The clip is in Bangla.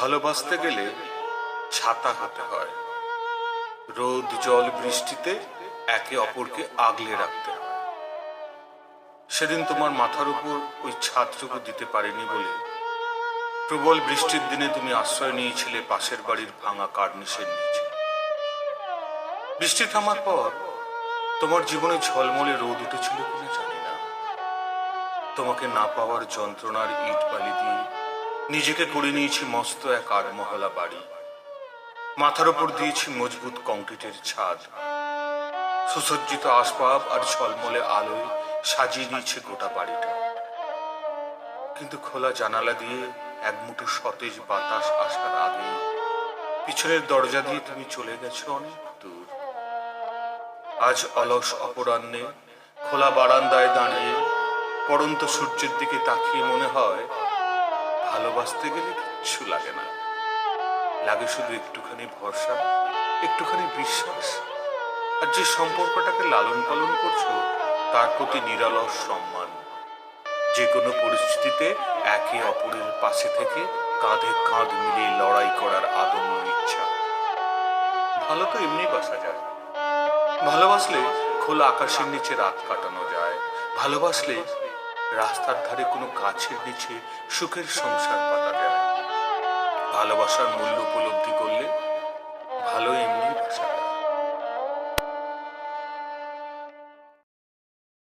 ভালোবাসতে গেলে ছাতা হতে হয়। রোদ জল বৃষ্টিতে একে অপরকে আগলে রাখতে হয়। সেদিন তোমার মাথার উপর ওই ছাদটুকু দিতে পারিনি বলে প্রবল বৃষ্টির দিনে তুমি আশ্রয় নিয়েছিলে পাশের বাড়ির ভাঙা কার্নিশের নিচে। বৃষ্টি থামার পর তোমার জীবনে ঝলমলে রোদ উঠেছিল কিনা জানি না। তোমাকে না পাওয়ার যন্ত্রণার ইট বালি দিয়ে নিজেকে করে নিয়েছি মস্ত এক আটমহলা বাড়ি। মাথার উপর দিয়েছি মজবুত কংক্রিটের ছাদ। সুসজ্জিত আসবাব আর ঝলমলে আলোয় সাজিয়ে নিয়েছে গোটা বাড়িটা। কিন্তু খোলা জানালা দিয়ে এক মুঠো সতেজ বাতাস আসার আগে পিছনের দরজা দিয়ে তুমি চলে গেছো অনেক দূর। আজ অলস অপরাহ্নে খোলা বারান্দায় দাঁড়িয়ে পড়ন্ত সূর্যের দিকে তাকিয়ে মনে হয় ভালোবাসতে গেলে কিচ্ছু লাগে না, লাগে শুধু একটুখানি ভরসা, একটুখানি বিশ্বাস, আর যে সম্পর্কটাকে লালন পালন করছো তার প্রতি নিরলস সম্মান। যে কোনো পরিস্থিতিতে একে অপরের পাশে থেকে কাঁধে কাঁধ মিলিয়ে লড়াই করার আদম্য ইচ্ছা। ভালো তো এমনি বাসা যায়। ভালোবাসলে খোলা আকাশের নিচে রাত কাটানো যায়। ভালোবাসলে রাস্তার ধারে কোনো গাছের নিচে সুখের সংসার পাতা যায়। ভালোবাসার মূল্য উপলব্ধি করলে ভালো এমনি